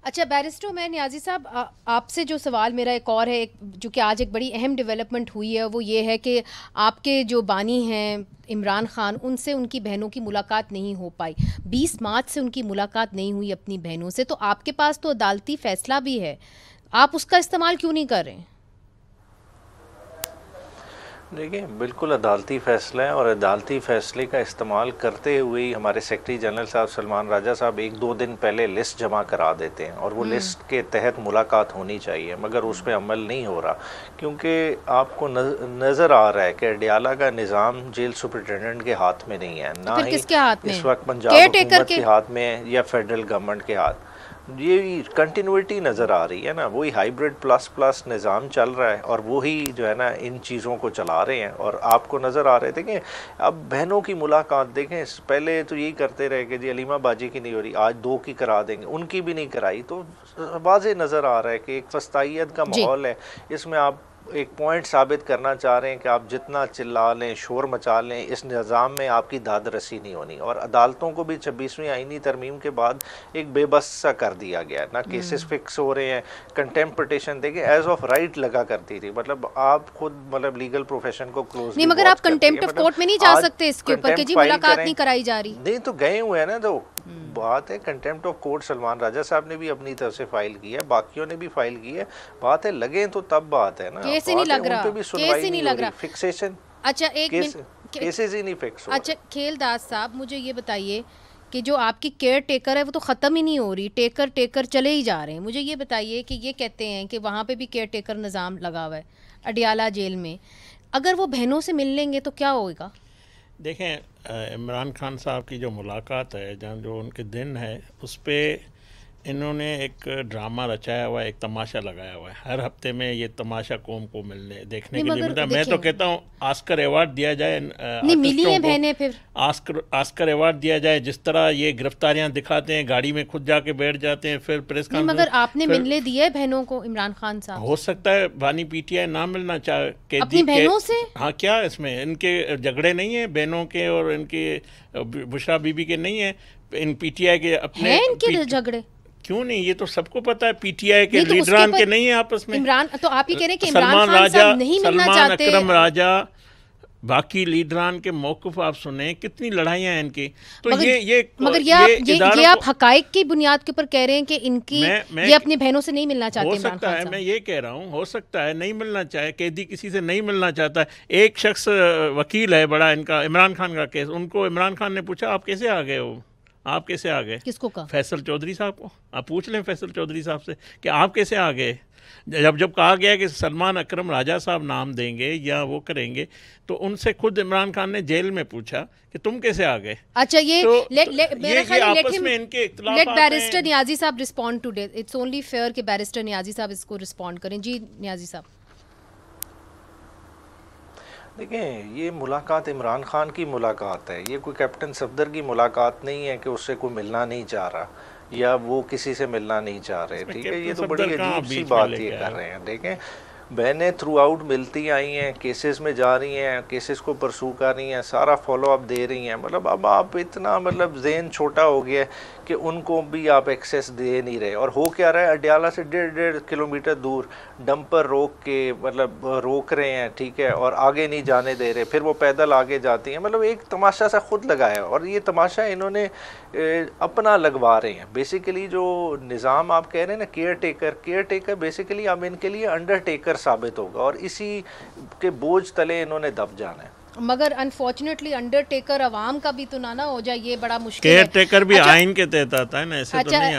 अच्छा बैरिस्टर, मैं नियाजी साहब आपसे जो सवाल मेरा एक और है, जो कि आज एक बड़ी अहम डेवलपमेंट हुई है, वो ये है कि आपके जो बानी हैं इमरान खान, उनसे उनकी बहनों की मुलाकात नहीं हो पाई। 20 मार्च से उनकी मुलाकात नहीं हुई अपनी बहनों से। तो आपके पास तो अदालती फैसला भी है, आप उसका इस्तेमाल क्यों नहीं कर रहे हैं? देखिए, बिल्कुल अदालती फ़ैसला है और अदालती फ़ैसले का इस्तेमाल करते हुए ही हमारे सेक्रेटरी जनरल साहब सलमान राजा साहब 1-2 दिन पहले लिस्ट जमा करा देते हैं और वो लिस्ट के तहत मुलाकात होनी चाहिए, मगर उस पर अमल नहीं हो रहा क्योंकि आपको नज़र आ रहा है कि अडयाला का निज़ाम जेल सुपरिटेंडेंट के हाथ में नहीं है, ना ही किसके हाथ में? इस वक्त पंजाब हुकूमत के हाथ में है या फेडरल गवर्नमेंट के हाथ। ये कंटिन्यूटी नज़र आ रही है ना, वही हाइब्रिड प्लस निज़ाम चल रहा है और वही जो है ना इन चीज़ों को चला रहे हैं। और आपको नज़र आ रहे देखें, अब बहनों की मुलाकात देखें, पहले तो यही करते रहे कि जी अलीमा बाजी की नहीं हो रही, आज 2 की करा देंगे, उनकी भी नहीं कराई। तो वाज़े नज़र आ रहा है कि एक फस्तायत का माहौल है। इसमें आप एक पॉइंट साबित करना चाह रहे हैं कि आप जितना चिल्ला लें, शोर मचा लें, इस निज़ाम में आपकी दाद रसी नहीं होनी। और अदालतों को भी 26वीं आईनी तरमीम के बाद एक बेबस सा कर दिया गया है ना, केसेस फिक्स हो रहे हैं। कंटेम्प्ट पिटीशन देखिए एज ऑफ राइट लगा करती थी, मतलब आप खुद मतलब लीगल प्रोफेशन को क्लोज नहीं, मगर आप कंटेम्प्ट ऑफ कोर्ट में नहीं जा सकते इसके ऊपर कि जी मुलाकात नहीं कराई जा रही। नहीं तो गए हुए हैं ना, तो बात है कंटेम्प्ट ऑफ कोर्ट सलमान राजा साहब ने भी अपनी तरफ से फाइल की है, बाकियों ने भी फाइल की है। बात है लगे तो तब बात है ना, केस ही नहीं लग रहा, केस ही नहीं लग रहा, फिक्सेशन। अच्छा एक मिनट, केसेस ही नहीं फिक्स हो। अच्छा खेलदास साहब, मुझे ये बताइए कि जो आपकी केयर टेकर है वो तो ख़त्म ही नहीं हो रही, टेकर चले ही जा रहे हैं। मुझे ये बताइए कि ये कहते हैं कि वहाँ पे भी केयर टेकर निज़ाम लगा हुआ है अडयाला जेल में, अगर वो बहनों से मिल लेंगे तो क्या होगा? देखें, इमरान खान साहब की जो मुलाकात है, जहाँ जो उनके दिन है, उस पर इन्होंने एक ड्रामा रचाया हुआ है, एक तमाशा लगाया हुआ है। हर हफ्ते में ये तमाशा कौम को मिलने देखने के लिए मिलता है। मैं तो कहता हूँ ऑस्कर अवार्ड दिया जाए, नहीं मिली है बहनें, फिर ऑस्कर अवार्ड दिया जाए। जिस तरह ये गिरफ्तारियां दिखाते हैं, गाड़ी में खुद जाके बैठ जाते हैं, फिर प्रेस कॉन्फ्रेंस। मगर आपने मिलने दिया है बहनों को इमरान खान साहब? हो सकता है बानी पीटीआई ना मिलना चाहे अपनी बहनों से। हाँ, क्या इसमें इनके झगड़े नहीं है बहनों के और इनके बुशरा बीबी के नहीं है, इन पीटीआई के अपने हैं इनके झगड़े? क्यों नहीं, ये तो सबको पता है। पीटीआई के लीडरान के नहीं है आपस में। इमरान तो आप ये कह रहे हैं कि इमरान खान साहब नहीं मिलना चाहते। सलमान अकरम राजा, बाकी लीडरान के मौक़िफ़ आप सुने, कितनी लड़ाइयाँ हैं इनकी। तो मगर ये आप हकाइक की बुनियाद के ऊपर कह रहे हैं कि इनकी ये अपनी बहनों से नहीं मिलना चाहते। हो सकता है, मैं ये कह रहा हूँ, हो सकता है नहीं मिलना चाहे, कैदी किसी से नहीं मिलना चाहता है। एक शख्स वकील है बड़ा इनका, इमरान खान का केस, उनको इमरान खान ने पूछा आप कैसे आ गए हो, आप कैसे आ गए? किसको कहा? फैसल चौधरी साहब को। आप पूछ लें फैसल चौधरी साहब से कि आप कैसे आ गए। जब कहा गया कि सलमान अकरम राजा साहब नाम देंगे या वो करेंगे, तो उनसे खुद इमरान खान ने जेल में पूछा कि तुम कैसे आ गए। अच्छा, ये आपस में इनके इख्तिलाफ लेट बैरिस्टर नियाजी साहब respond to this. It's only fair कि बैरिस्टर नियाजी साहब इसको रिस्पॉन्ड करें। जी नियाजी साहब। देखें, ये मुलाकात इमरान खान की मुलाकात है, ये कोई कैप्टन सफदर की मुलाकात नहीं है कि उससे कोई मिलना नहीं चाह रहा या वो किसी से मिलना नहीं चाह रहे। ठीक है, ये तो बड़ी अजीब सी बात ये कर रहे हैं। देखें, बहनें थ्रू आउट मिलती आई हैं, केसेस में जा रही हैं, केसेस को परसू कर रही हैं, सारा फॉलो अप दे रही हैं। मतलब अब आप इतना मतलब ज़हन छोटा हो गया है कि उनको भी आप एक्सेस दे नहीं रहे। और हो क्या रहा है, अडयाला से 1.5 किलोमीटर दूर डंपर रोक के मतलब रोक रहे हैं, ठीक है, और आगे नहीं जाने दे रहे, फिर वो पैदल आगे जाती हैं। मतलब एक तमाशा सा खुद लगाया और ये तमाशा इन्होंने अपना लगवा रहे हैं। बेसिकली जो निज़ाम आप कह रहे हैं ना, केयर टेकर बेसिकली अब इनके लिए अंडरटेकर साबित होगा और इसी के बोझ तले इन्होंने दब जाना है। मगर अनफॉर्चुनेटली अंडरटेकर अवाम का भी तो ना हो जाए, ये बड़ा मुश्किल है। केयर टेकर भी आइन के तहत आता है ना, ऐसे तो नहीं।